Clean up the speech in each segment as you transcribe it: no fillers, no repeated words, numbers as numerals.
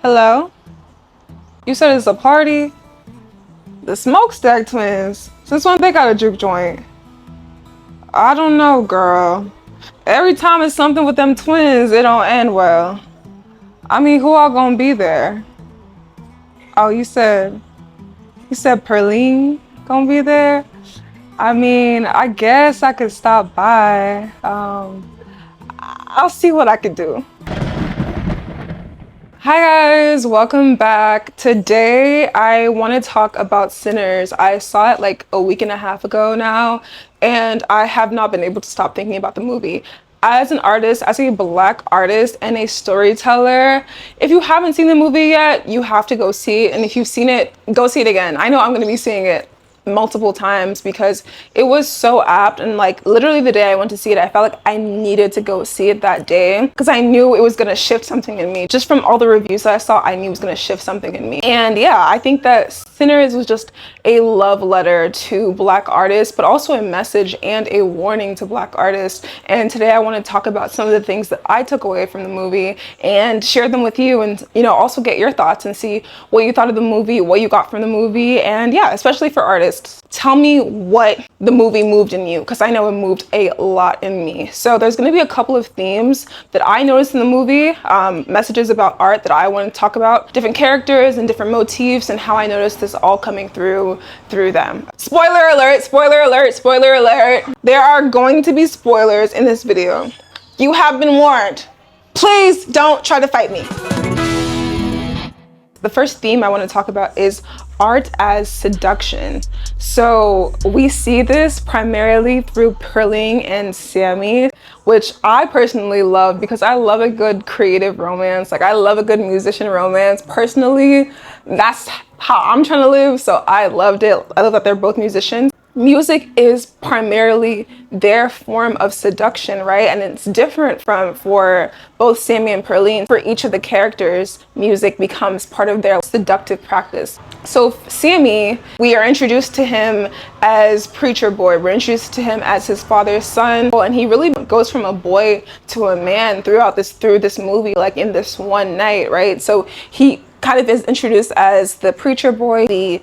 Hello? You said it's a party? The Smokestack twins? Since when they got a juke joint? I don't know, girl. Every time it's something with them twins, it don't end well. I mean, who all gonna be there? Oh, you said Perlene gonna be there? I mean, I guess I could stop by. I'll see what I could do. Hi guys, welcome back. Today I want to talk about Sinners. I saw it like a week and a half ago now, and I have not been able to stop thinking about the movie. As an artist, as a Black artist and a storyteller, if you haven't seen the movie yet, you have to go see it. And if you've seen it, go see it again. I know I'm going to be seeing it multiple times because it was so apt, and like literally the day I went to see it, I felt like I needed to go see it that day because I knew it was going to shift something in me. Just from all the reviews that I saw, I knew it was going to shift something in me. And yeah, I think that Sinners was just a love letter to Black artists, but also a message and a warning to Black artists. And today I want to talk about some of the things that I took away from the movie and share them with you, and also get your thoughts and see what you thought of the movie, what you got from the movie. And yeah, especially for artists, tell me what the movie moved in you, because I know it moved a lot in me. So there's going to be a couple of themes that I noticed in the movie, messages about art that I want to talk about, different characters and different motifs, and how I noticed this all coming through them. Spoiler alert, spoiler alert, spoiler alert. There are going to be spoilers in this video. You have been warned. Please don't try to fight me. The first theme I want to talk about is art as seduction. So we see this primarily through Perlene and Sammy, which I personally love because I love a good creative romance. Like, I love a good musician romance. Personally, that's how I'm trying to live, so I loved it. I love that they're both musicians. Music is primarily their form of seduction, right? And it's different for both Sammy and Perlene. For each of the characters, music becomes part of their seductive practice. So Sammy, we are introduced to him as preacher boy. We're introduced to him as his father's son, and he really goes from a boy to a man through this movie, like in this one night, right? So he kind of is introduced as the preacher boy, the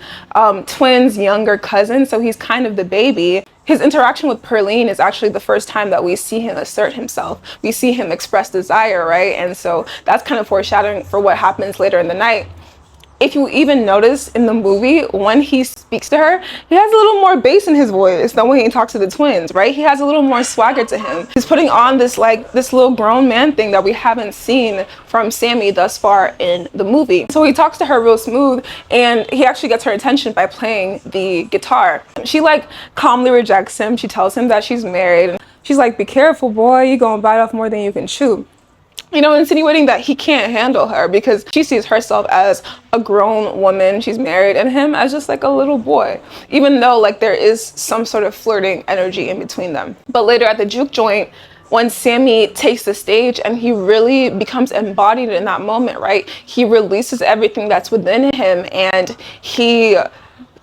twins' younger cousin, so he's kind of the baby. His interaction with Perlene is actually the first time that we see him assert himself. We see him express desire, right? And so that's kind of foreshadowing for what happens later in the night. If you even notice in the movie, when he speaks to her, he has a little more bass in his voice than when he talks to the twins, right? He has a little more swagger to him. He's putting on this little grown man thing that we haven't seen from Sammy thus far in the movie. So he talks to her real smooth, and he actually gets her attention by playing the guitar. She calmly rejects him. She tells him that she's married. She's like, "Be careful, boy, you're gonna bite off more than you can chew." Insinuating that he can't handle her because she sees herself as a grown woman, she's married, and him as just like a little boy, even though there is some sort of flirting energy in between them. But later at the juke joint, when Sammy takes the stage and he really becomes embodied in that moment, right? He releases everything that's within him, and he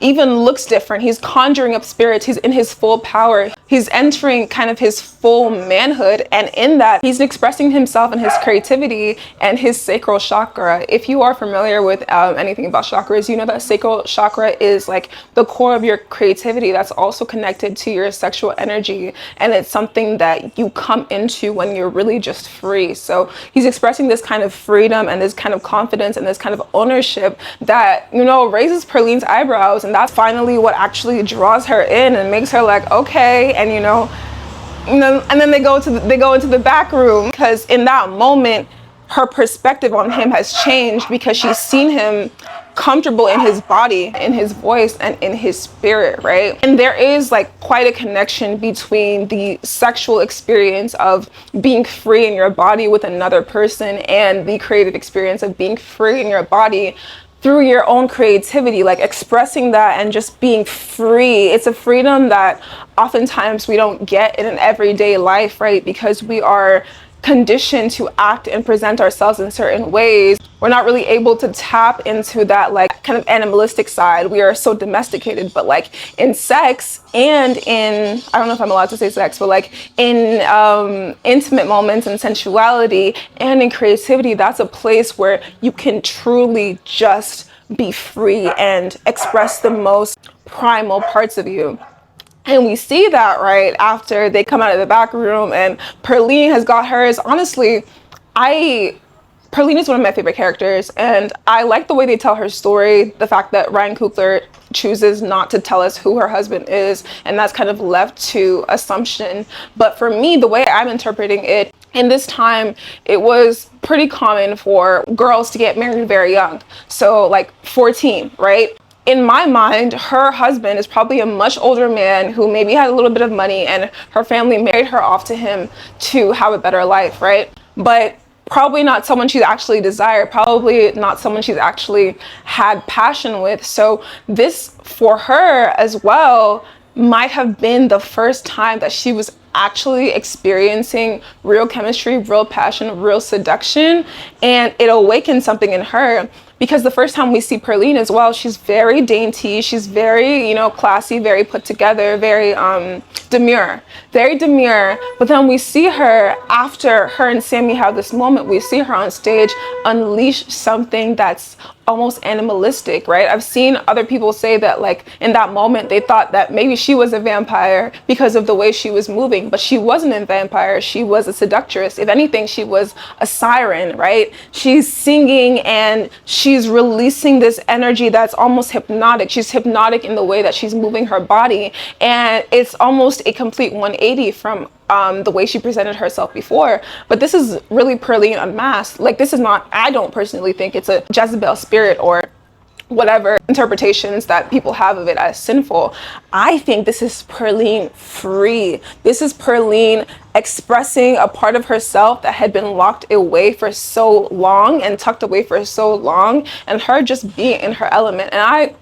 even looks different. He's conjuring up spirits. He's in his full power. He's entering kind of his full manhood, and in that, he's expressing himself and his creativity and his sacral chakra. If you are familiar with anything about chakras, you know that sacral chakra is like the core of your creativity. That's also connected to your sexual energy, and it's something that you come into when you're really just free. So he's expressing this kind of freedom and this kind of confidence and this kind of ownership that raises Perlene's eyebrows, and that's finally what actually draws her in and makes her like, okay. And and then they go into the back room, because in that moment her perspective on him has changed because she's seen him comfortable in his body, in his voice, and in his spirit, right? And there is quite a connection between the sexual experience of being free in your body with another person and the creative experience of being free in your body through your own creativity, expressing that and just being free. It's a freedom that oftentimes we don't get in an everyday life, right? Because we are conditioned to act and present ourselves in certain ways. We're not really able to tap into that that kind of animalistic side. We are so domesticated, but like in sex and in, I don't know if I'm allowed to say sex, but like in intimate moments and sensuality and in creativity, that's a place where you can truly just be free and express the most primal parts of you. And we see that right after they come out of the back room and Perline has got hers. Honestly, Perline is one of my favorite characters, and I like the way they tell her story. The fact that Ryan Coogler chooses not to tell us who her husband is, and that's kind of left to assumption. But for me, the way I'm interpreting it, in this time, it was pretty common for girls to get married very young. So like 14, right? In my mind, her husband is probably a much older man who maybe had a little bit of money, and her family married her off to him to have a better life, right? But probably not someone she's actually desired, probably not someone she's actually had passion with. So this, for her as well, might have been the first time that she was actually experiencing real chemistry, real passion, real seduction, and it awakened something in her. Because the first time we see Perline as well, she's very dainty, she's very, you know, classy, very put together, very demure, very demure. But then we see her after her and Sammy have this moment, we see her on stage unleash something that's almost animalistic, right? I've seen other people say that like in that moment they thought that maybe she was a vampire because of the way she was moving, but she wasn't a vampire, she was a seductress. If anything, she was a siren, right? She's singing and she's releasing this energy that's almost hypnotic. She's hypnotic in the way that she's moving her body, and it's almost a complete 180 from the way she presented herself before. But this is really Perline unmasked. Like, this is not, I don't personally think it's a Jezebel spirit or whatever interpretations that people have of it as sinful. I think this is Perline free. This is Perline expressing a part of herself that had been locked away for so long and tucked away for so long, and her just being in her element. And I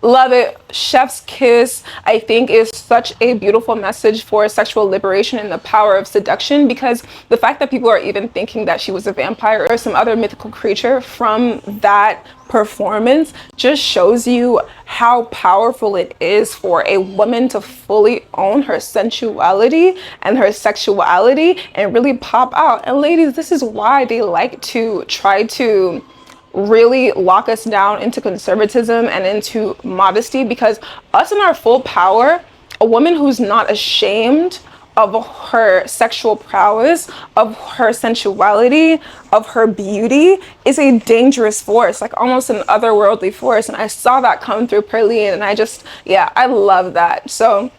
love it. Chef's kiss, I think, is such a beautiful message for sexual liberation and the power of seduction, because the fact that people are even thinking that she was a vampire or some other mythical creature from that performance just shows you how powerful it is for a woman to fully own her sensuality and her sexuality and really pop out. And ladies, this is why they like to try to really lock us down into conservatism and into modesty, because us in our full power, a woman who's not ashamed of her sexual prowess, of her sensuality, of her beauty, is a dangerous force, like almost an otherworldly force. And I saw that come through Perline, and I just, yeah, I love that. So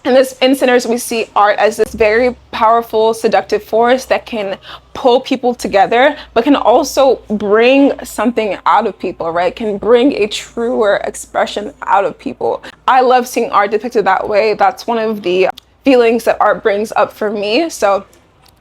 in Sinners, we see art as this very powerful, seductive force that can pull people together, but can also bring something out of people, right? Can bring a truer expression out of people. I love seeing art depicted that way. That's one of the feelings that art brings up for me. So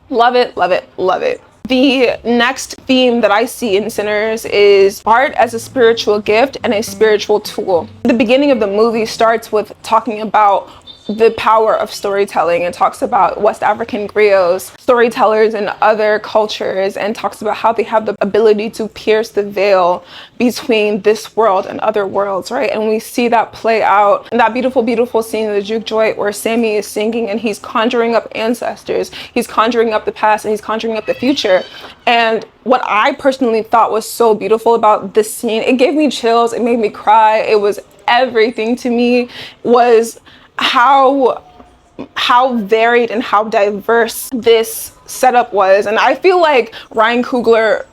love it, love it, love it. The next theme that I see in Sinners is art as a spiritual gift and a spiritual tool. The beginning of the movie starts with talking about the power of storytelling, and talks about West African griots, storytellers in other cultures, and talks about how they have the ability to pierce the veil between this world and other worlds, right? And we see that play out in that beautiful, beautiful scene in the juke joint where Sammy is singing and he's conjuring up ancestors, he's conjuring up the past, and he's conjuring up the future. And what I personally thought was so beautiful about this scene, it gave me chills, it made me cry, it was everything to me, was how varied and how diverse this setup was. And I feel like Ryan Coogler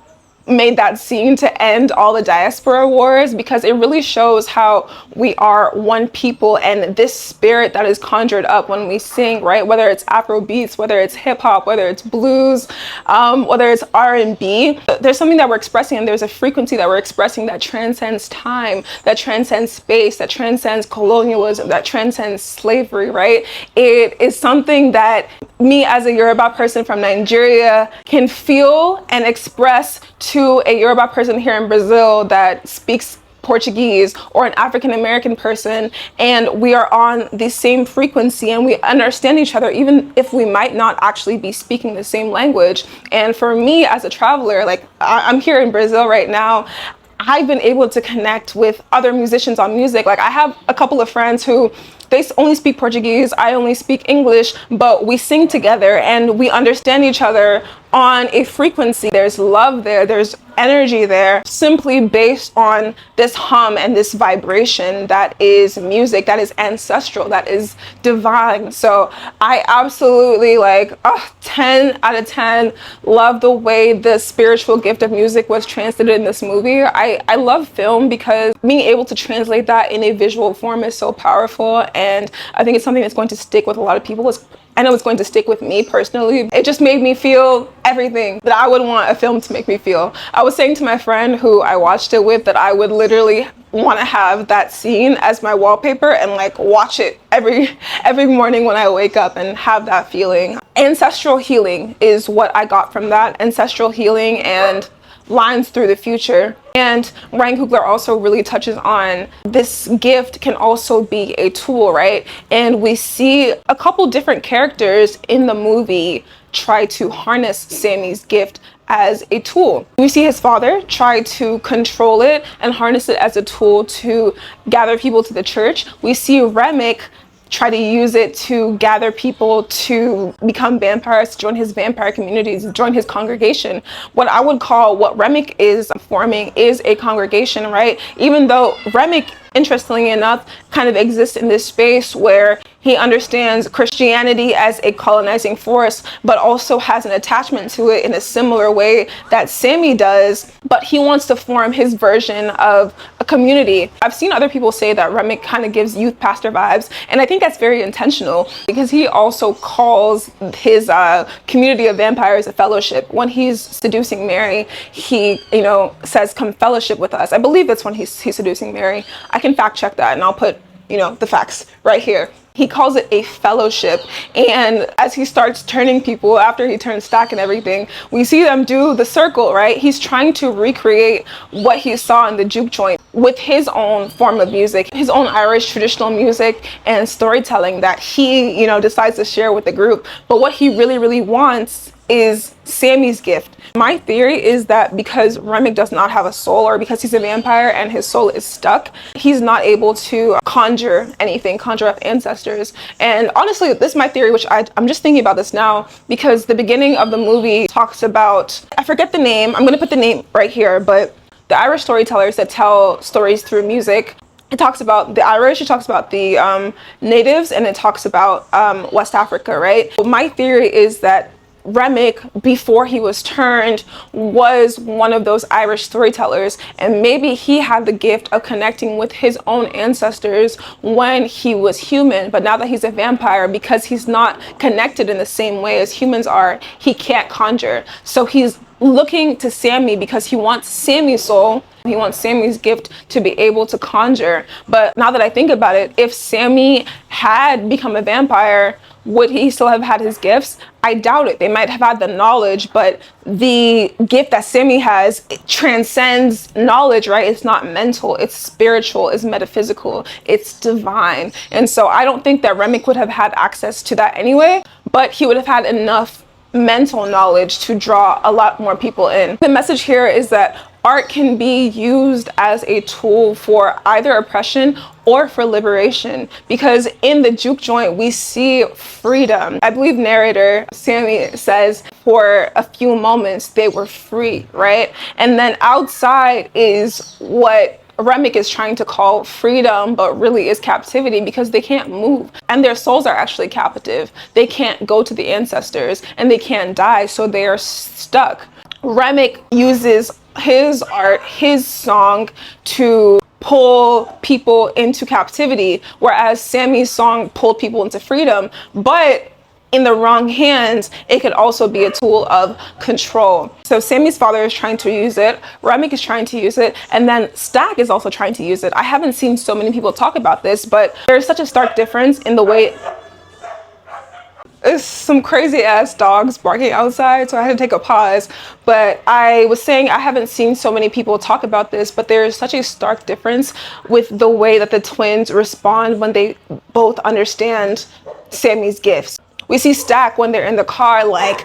made that scene to end all the diaspora wars, because it really shows how we are one people, and this spirit that is conjured up when we sing, right? Whether it's Afro beats, whether it's hip hop, whether it's blues, whether it's R&B, there's something that we're expressing, and there's a frequency that we're expressing that transcends time, that transcends space, that transcends colonialism, that transcends slavery, right? It is something that me as a Yoruba person from Nigeria can feel and express to a Yoruba person here in Brazil that speaks Portuguese, or an African American person, and we are on the same frequency and we understand each other, even if we might not actually be speaking the same language. And for me as a traveler, like I'm here in Brazil right now, I've been able to connect with other musicians on music. Like I have a couple of friends who they only speak Portuguese, I only speak English, but we sing together and we understand each other on a frequency. There's love there, there's energy there, simply based on this hum and this vibration that is music, that is ancestral, that is divine. So I absolutely 10 out of 10 love the way the spiritual gift of music was translated in this movie. I love film because being able to translate that in a visual form is so powerful, and I think it's something that's going to stick with a lot of people. I know it's going to stick with me personally. It just made me feel everything that I would want a film to make me feel. I was saying to my friend who I watched it with that I would literally want to have that scene as my wallpaper and watch it every morning when I wake up and have that feeling. Ancestral healing is what I got from that. Ancestral healing and lines through the future. And Ryan Coogler also really touches on this gift can also be a tool, right? And we see a couple different characters in the movie try to harness Sammy's gift as a tool. We see his father try to control it and harness it as a tool to gather people to the church. We see Remick try to use it to gather people to become vampires, to join his vampire communities, join his congregation. What I would call what Remick is forming is a congregation, right? Even though Remick, interestingly enough, kind of exists in this space where he understands Christianity as a colonizing force, but also has an attachment to it in a similar way that Sammy does, but he wants to form his version of a community. I've seen other people say that Remick kind of gives youth pastor vibes, and I think that's very intentional because he also calls his community of vampires a fellowship. When he's seducing Mary, he, says, "Come fellowship with us." I believe that's when he's seducing Mary. I can fact check that and I'll put, the facts right here. He calls it a fellowship, and as he starts turning people, after he turns Stack and everything, we see them do the circle, right? He's trying to recreate what he saw in the juke joint with his own form of music, his own Irish traditional music and storytelling that he, decides to share with the group. But what he really, really wants is Sammy's gift. My theory is that because Remick does not have a soul, or because he's a vampire and his soul is stuck, he's not able to conjure anything, conjure up ancestors. And honestly, this is my theory, which I'm just thinking about this now because the beginning of the movie talks about, I forget the name, I'm going to put the name right here, but the Irish storytellers that tell stories through music. It talks about the Irish, it talks about the natives, and it talks about West Africa, right? But my theory is that Remick, before he was turned, was one of those Irish storytellers, and maybe he had the gift of connecting with his own ancestors when he was human, but now that he's a vampire, because he's not connected in the same way as humans are, he can't conjure. So he's looking to Sammy because he wants Sammy's soul. He wants Sammy's gift to be able to conjure. But now that I think about it, if Sammy had become a vampire, would he still have had his gifts? I doubt it. They might have had the knowledge, but the gift that Sammy has, it transcends knowledge, right? It's not mental, it's spiritual, it's metaphysical, it's divine. And so I don't think that Remick would have had access to that anyway, but he would have had enough mental knowledge to draw a lot more people in. The message here is that art can be used as a tool for either oppression or for liberation, because in the juke joint we see freedom. I believe narrator Sammy says for a few moments they were free, right? And then outside is what Remick is trying to call freedom, but really is captivity, because they can't move and their souls are actually captive. They can't go to the ancestors and they can't die, so they are stuck. Remick uses his art, his song, to pull people into captivity, whereas Sammy's song pulled people into freedom. But in the wrong hands, it could also be a tool of control. So Sammy's father is trying to use it, Remick is trying to use it, and then Stack is also trying to use it. I haven't seen so many people talk about this, but there's such a stark difference in the way. There's some crazy ass dogs barking outside, so I had to take a pause. But I was saying I haven't seen so many people talk about this, but there's such a stark difference with the way that the twins respond when they both understand Sammy's gifts. We see Stack when they're in the car, like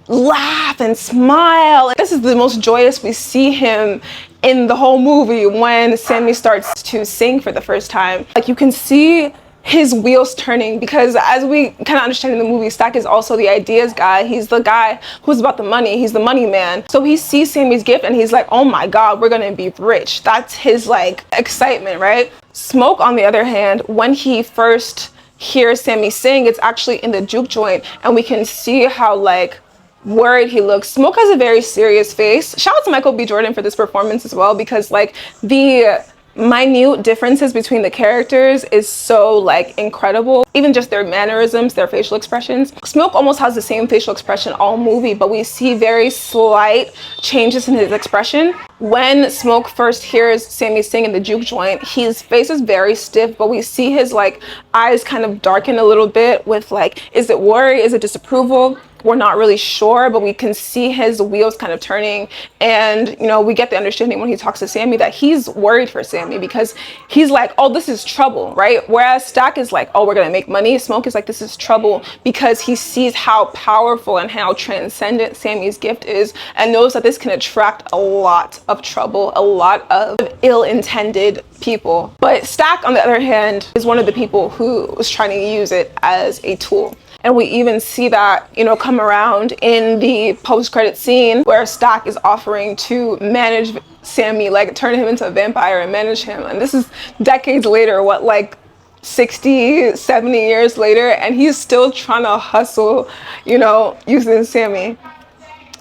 laugh and smile. This is the most joyous we see him in the whole movie when Sammy starts to sing for the first time. Like, you can see his wheels turning, because as we kind of understand in the movie, Stack is also the ideas guy. He's the guy who's about the money. He's the money man. So he sees Sammy's gift and he's like, oh my God, we're gonna be rich. That's his like excitement, right? Smoke, on the other hand, when he first hears Sammy sing, it's actually in the juke joint, and we can see how like worried he looks. Smoke has a very serious face. Shout out to Michael B. Jordan for this performance as well, because like the minute differences between the characters is so like incredible. Even just their mannerisms, their facial expressions. Smoke almost has the same facial expression all movie, but we see very slight changes in his expression. When Smoke first hears Sammy sing in the juke joint, his face is very stiff, but we see his like eyes kind of darken a little bit with like, is it worry? Is it disapproval? We're not really sure, but we can see his wheels kind of turning. And, you know, we get the understanding when he talks to Sammy that he's worried for Sammy, because he's like, oh, this is trouble, right? Whereas Stack is like, oh, we're going to make money. Smoke is like, this is trouble, because he sees how powerful and how transcendent Sammy's gift is, and knows that this can attract a lot of trouble, a lot of ill-intended people. But Stack, on the other hand, is one of the people who was trying to use it as a tool. And we even see that, you know, come around in the post-credit scene where Stack is offering to manage Sammy, like turn him into a vampire and manage him. And this is decades later, what, like 60, 70 years later, and he's still trying to hustle, you know, using Sammy.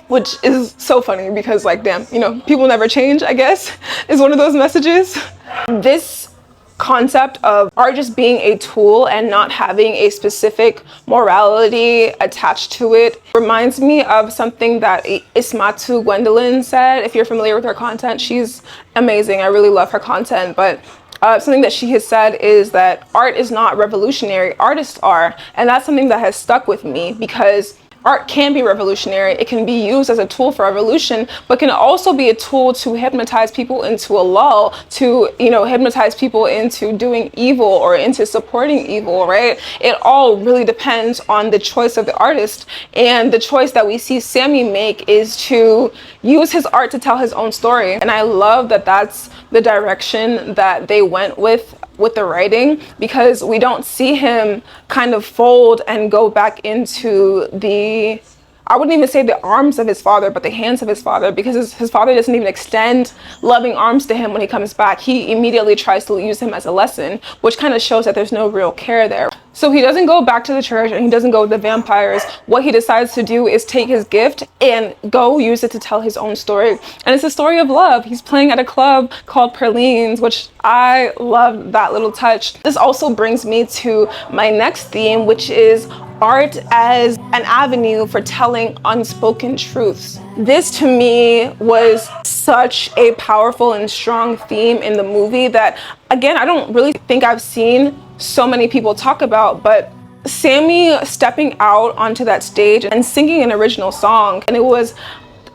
Which is so funny, because like, damn, you know, people never change, I guess, is one of those messages. This concept of art just being a tool and not having a specific morality attached to it reminds me of something that Ismatu Gwendolyn said. If you're familiar with her content, she's amazing. I really love her content. But something that she has said is that art is not revolutionary, artists are. And that's something that has stuck with me, because art can be revolutionary. It can be used as a tool for revolution, but can also be a tool to hypnotize people into a lull, to, you know, hypnotize people into doing evil or into supporting evil, right? It all really depends on the choice of the artist. And the choice that we see Sammy make is to use his art to tell his own story. And I love that that's the direction that they went with the writing, because we don't see him kind of fold and go back into the, I wouldn't even say the arms of his father, but the hands of his father, because his father doesn't even extend loving arms to him when he comes back. He immediately tries to use him as a lesson, which kind of shows that there's no real care there. So he doesn't go back to the church, and he doesn't go with the vampires. What he decides to do is take his gift and go use it to tell his own story. And it's a story of love. He's playing at a club called Perline's, which I love that little touch. This also brings me to my next theme, which is art as an avenue for telling unspoken truths. This to me was such a powerful and strong theme in the movie that, again, I don't really think I've seen so many people talk about. But Sammy stepping out onto that stage and singing an original song, and it was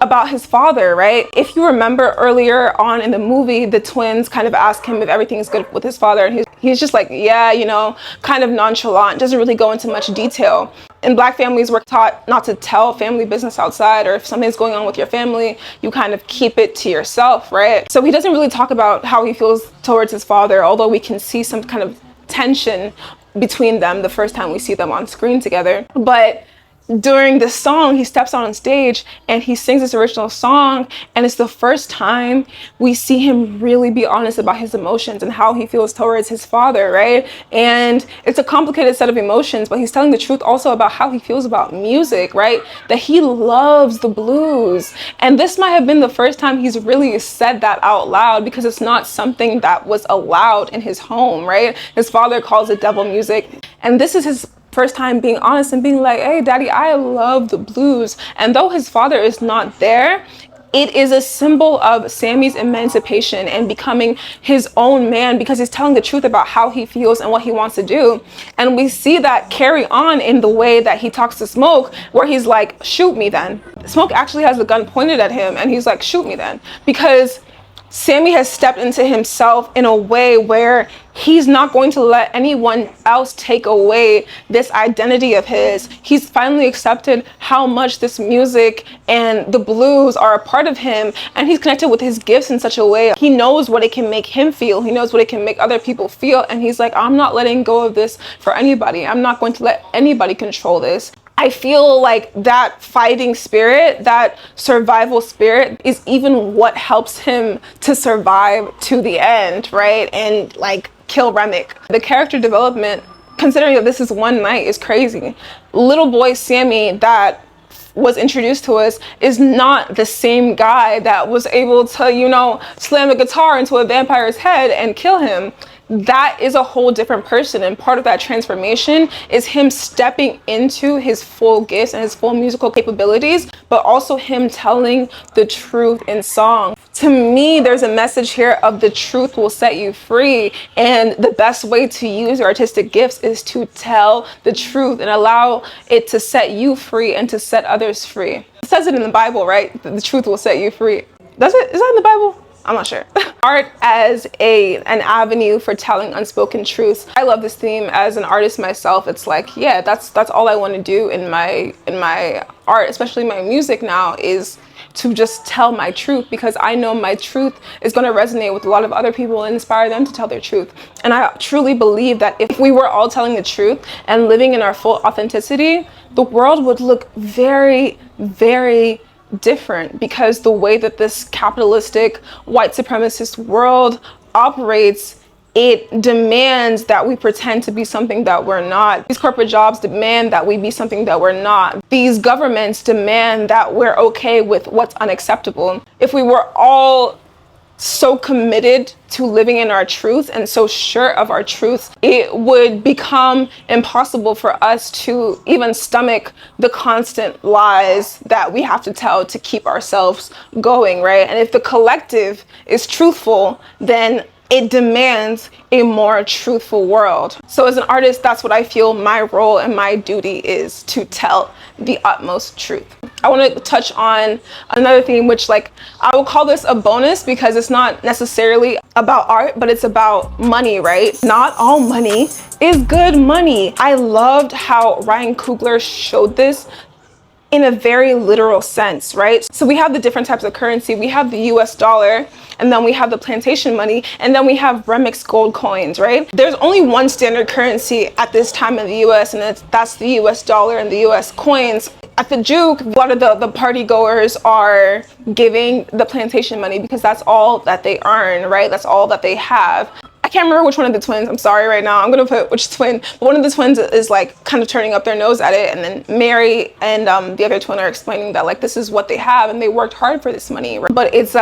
about his father, right? If you remember earlier on in the movie, the twins kind of ask him if everything's good with his father, and he's just like, yeah, you know, kind of nonchalant, doesn't really go into much detail. In Black families, we're taught not to tell family business outside, or if something's going on with your family, you kind of keep it to yourself, right? So he doesn't really talk about how he feels towards his father, although we can see some kind of tension between them the first time we see them on screen together. But during this song, he steps out on stage and he sings this original song, and it's the first time we see him really be honest about his emotions and how he feels towards his father, right? And it's a complicated set of emotions, but he's telling the truth also about how he feels about music, right? That he loves the blues. And this might have been the first time he's really said that out loud, because it's not something that was allowed in his home, right? His father calls it devil music, and this is his first time being honest and being like, hey, daddy, I love the blues. And though his father is not there, it is a symbol of Sammy's emancipation and becoming his own man, because he's telling the truth about how he feels and what he wants to do. And we see that carry on in the way that he talks to Smoke, where he's like, shoot me then. Smoke actually has the gun pointed at him, and he's like, shoot me then. Because Sammy has stepped into himself in a way where he's not going to let anyone else take away this identity of his. He's finally accepted how much this music and the blues are a part of him, and he's connected with his gifts in such a way. He knows what it can make him feel. He knows what it can make other people feel, and he's like, I'm not letting go of this for anybody. I'm not going to let anybody control this. I feel like that fighting spirit, that survival spirit, is even what helps him to survive to the end, right? And like kill Remick. The character development, considering that this is one night, is crazy. Little boy Sammy that was introduced to us is not the same guy that was able to, you know, slam a guitar into a vampire's head and kill him. That is a whole different person, and part of that transformation is him stepping into his full gifts and his full musical capabilities, but also him telling the truth in song. To me, there's a message here of the truth will set you free, and the best way to use your artistic gifts is to tell the truth and allow it to set you free and to set others free. It says it in the Bible, right? The truth will set you free. Does it? Is that in the Bible? I'm not sure. Art as an avenue for telling unspoken truths. I love this theme as an artist myself. It's like, yeah, that's all I want to do in my art, especially my music now, is to just tell my truth, because I know my truth is going to resonate with a lot of other people and inspire them to tell their truth. And I truly believe that if we were all telling the truth and living in our full authenticity, the world would look very, very different, because the way that this capitalistic white supremacist world operates, it demands that we pretend to be something that we're not. These corporate jobs demand that we be something that we're not. These governments demand that we're okay with what's unacceptable. If we were all so committed to living in our truth and so sure of our truth, it would become impossible for us to even stomach the constant lies that we have to tell to keep ourselves going, right? And if the collective is truthful, then it demands a more truthful world. So as an artist, that's what I feel my role and my duty is, to tell the utmost truth. I want to touch on another theme, which, like, I will call this a bonus because it's not necessarily about art, but it's about money, right? Not all money is good money. I loved how Ryan Coogler showed this in a very literal sense, right? So we have the different types of currency. We have the US dollar, and then we have the plantation money, and then we have remix gold coins, right? There's only one standard currency at this time in the US, and that's the US dollar and the US coins. At the Juke, a lot of the party goers are giving the plantation money because that's all that they earn, right? That's all that they have. I can't remember which one of the twins, I'm sorry right now, I'm gonna put which twin, but one of the twins is like kind of turning up their nose at it, and then Mary and the other twin are explaining that like this is what they have and they worked hard for this money, right? But it's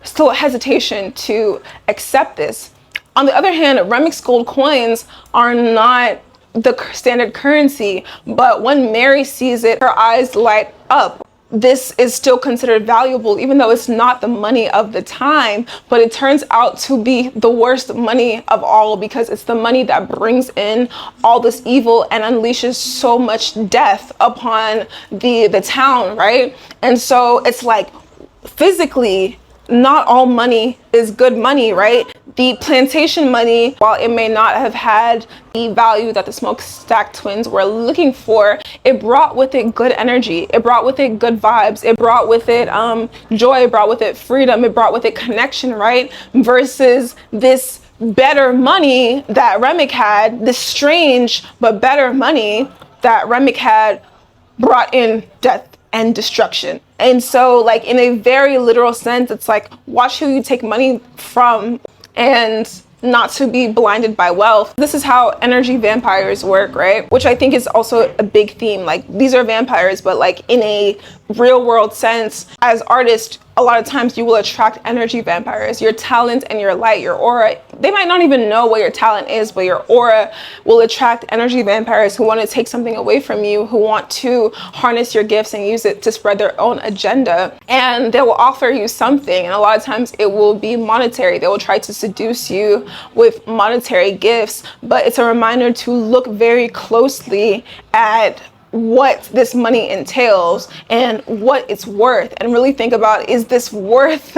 still a hesitation to accept this. On the other hand, remix gold coins are not the standard currency, but when Mary sees it, her eyes light up. This is still considered valuable, even though it's not the money of the time, but it turns out to be the worst money of all, because it's the money that brings in all this evil and unleashes so much death upon the town, right? And so it's like, physically, not all money is good money, right? The plantation money, while it may not have had the value that the Smokestack twins were looking for, it brought with it good energy. It brought with it good vibes. It brought with it joy. It brought with it freedom. It brought with it connection, right? Versus this better money that Remick had, this strange but better money that Remick had, brought in death and destruction. And so, like, in a very literal sense, it's like, watch who you take money from, and not to be blinded by wealth. This is how energy vampires work, right? Which I think is also a big theme. Like, these are vampires, but like in a real world sense, as artists, a lot of times you will attract energy vampires. Your talent and your light, your aura, they might not even know what your talent is, but your aura will attract energy vampires who want to take something away from you, who want to harness your gifts and use it to spread their own agenda. And they will offer you something, and a lot of times it will be monetary. They will try to seduce you with monetary gifts, but it's a reminder to look very closely at what this money entails and what it's worth, and really think about, is this worth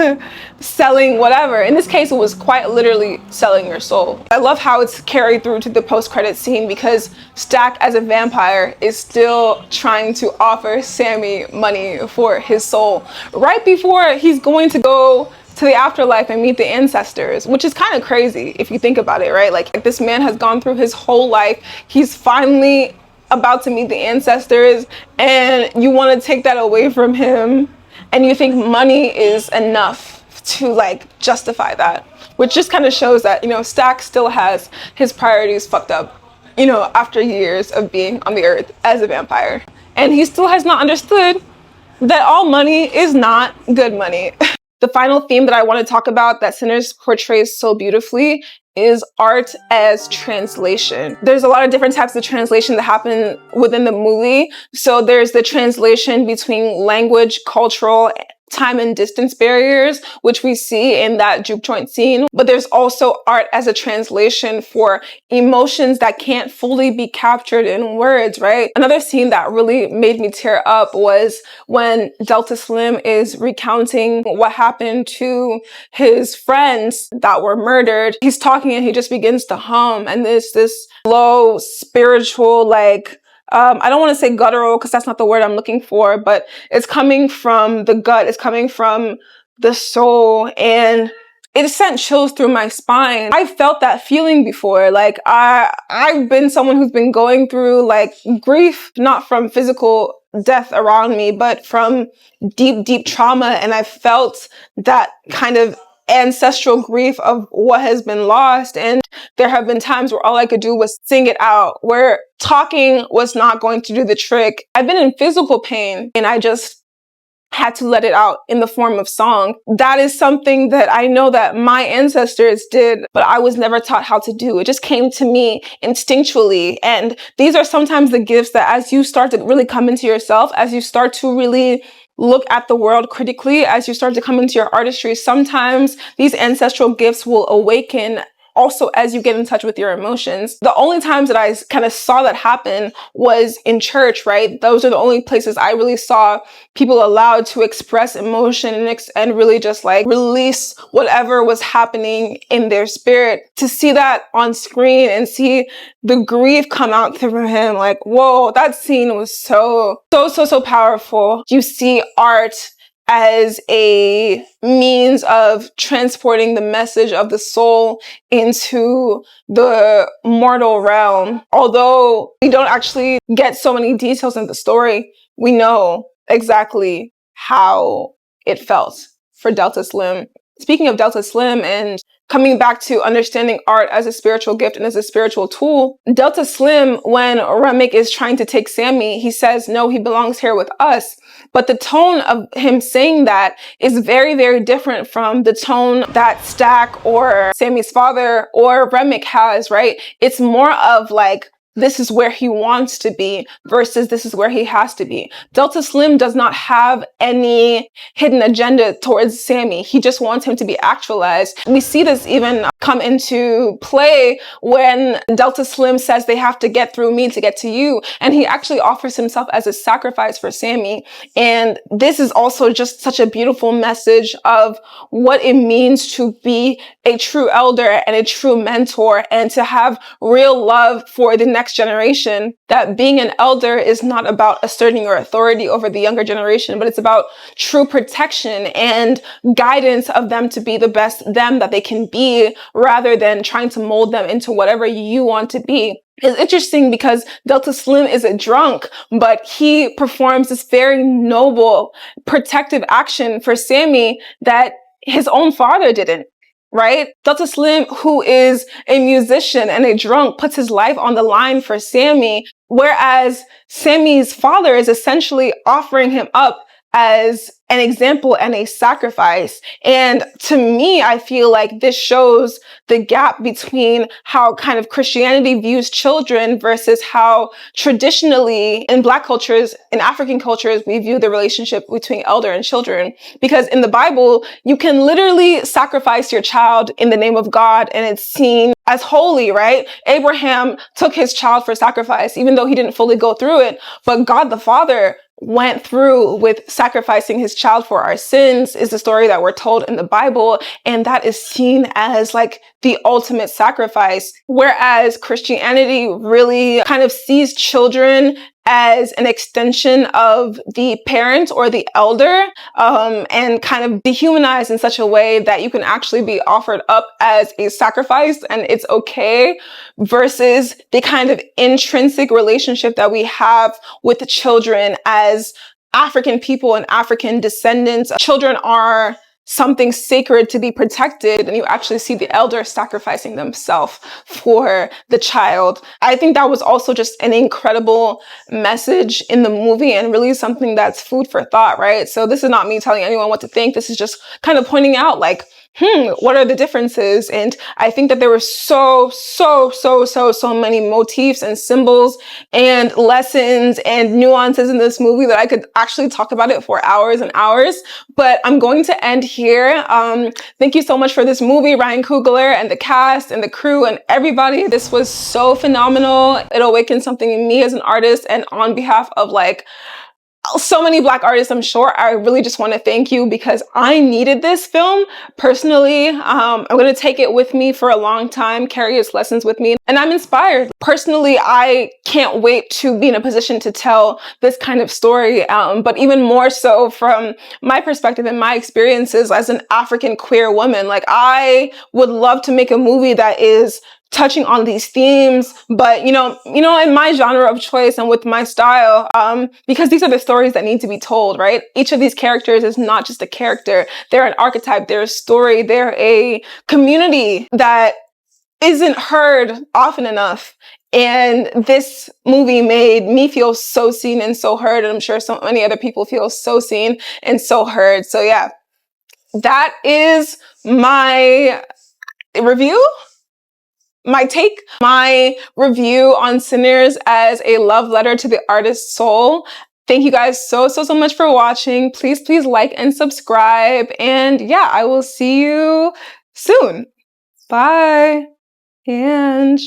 selling whatever? In this case, it was quite literally selling your soul. I love how it's carried through to the post-credit scene, because Stack as a vampire is still trying to offer Sammy money for his soul right before he's going to go to the afterlife and meet the ancestors, which is kind of crazy if you think about it, right? Like this man has gone through his whole life, he's finally about to meet the ancestors, and you want to take that away from him, and you think money is enough to like justify that, which just kind of shows that, you know, Stack still has his priorities fucked up, you know, after years of being on the earth as a vampire, and he still has not understood that all money is not good money. The final theme that I want to talk about that Sinners portrays so beautifully is art as translation. There's a lot of different types of translation that happen within the movie. So there's the translation between language, cultural, time and distance barriers, which we see in that juke joint scene. But there's also art as a translation for emotions that can't fully be captured in words, right? Another scene that really made me tear up was when Delta Slim is recounting what happened to his friends that were murdered. He's talking and he just begins to hum, and this low spiritual, like, I don't want to say guttural because that's not the word I'm looking for, but it's coming from the gut, it's coming from the soul, and it sent chills through my spine. I felt that feeling before. Like I've been someone who's been going through like grief, not from physical death around me, but from deep, deep trauma. And I felt that kind of ancestral grief of what has been lost. And there have been times where all I could do was sing it out, where talking was not going to do the trick. I've been in physical pain and I just had to let it out in the form of song. That is something that I know that my ancestors did, but I was never taught how to do. It just came to me instinctually. And these are sometimes the gifts that as you start to really come into yourself, as you start to really look at the world critically, as you start to come into your artistry, sometimes these ancestral gifts will awaken also as you get in touch with your emotions. The only times that I kind of saw that happen was in church, right? Those are the only places I really saw people allowed to express emotion and really just like release whatever was happening in their spirit. To see that on screen and see the grief come out through him, like, whoa, that scene was so powerful. You see art as a means of transporting the message of the soul into the mortal realm. Although we don't actually get so many details in the story, we know exactly how it felt for Delta Slim. Speaking of Delta Slim and coming back to understanding art as a spiritual gift and as a spiritual tool, Delta Slim, when Remick is trying to take Sammy, he says, no, he belongs here with us. But the tone of him saying that is very, very different from the tone that Stack or Sammy's father or Remick has, right? It's more of like, this is where he wants to be versus this is where he has to be. Delta Slim does not have any hidden agenda towards Sammy. He just wants him to be actualized. We see this even come into play when Delta Slim says they have to get through me to get to you. And he actually offers himself as a sacrifice for Sammy. And this is also just such a beautiful message of what it means to be a true elder and a true mentor, and to have real love for the next generation. That being an elder is not about asserting your authority over the younger generation, but it's about true protection and guidance of them to be the best them that they can be, rather than trying to mold them into whatever you want to be. It's interesting because Delta Slim is a drunk, but he performs this very noble protective action for Sammy that his own father didn't. Right? Delta Slim, who is a musician and a drunk, puts his life on the line for Sammy, whereas Sammy's father is essentially offering him up as an example and a sacrifice. And to me, I feel like this shows the gap between how kind of Christianity views children versus how traditionally in Black cultures, in African cultures, we view the relationship between elder and children. Because in the Bible, you can literally sacrifice your child in the name of God, and it's seen as holy, right? Abraham took his child for sacrifice, even though he didn't fully go through it. But God the Father went through with sacrificing his child for our sins, is the story that we're told in the Bible. And that is seen as like the ultimate sacrifice. Whereas Christianity really kind of sees children as an extension of the parent or the elder, and kind of dehumanized in such a way that you can actually be offered up as a sacrifice and it's okay, versus the kind of intrinsic relationship that we have with the children as African people and African descendants. Children are something sacred to be protected, and you actually see the elder sacrificing themselves for the child. I think that was also just an incredible message in the movie, and really something that's food for thought, right? So this is not me telling anyone what to think. This is just kind of pointing out like, what are the differences? And I think that there were so many motifs and symbols and lessons and nuances in this movie that I could actually talk about it for hours and hours. But I'm going to end here. Thank you so much for this movie, Ryan Coogler, and the cast and the crew and everybody. This was so phenomenal. It awakened something in me as an artist, and on behalf of like so many Black artists, I'm sure, I really just want to thank you, because I needed this film personally. I'm going to take it with me for a long time, carry its lessons with me, and I'm inspired. Personally, I can't wait to be in a position to tell this kind of story, but even more so from my perspective and my experiences as an African queer woman. Like, I would love to make a movie that is touching on these themes, but you know, in my genre of choice and with my style, because these are the stories that need to be told, right? Each of these characters is not just a character. They're an archetype, they're a story, they're a community that isn't heard often enough. And this movie made me feel so seen and so heard, and I'm sure so many other people feel so seen and so heard. So yeah, that is my review. My review on Sinners as a love letter to the artist's soul. Thank you guys so much for watching. Please like and subscribe. And yeah, I will see you soon. Bye. And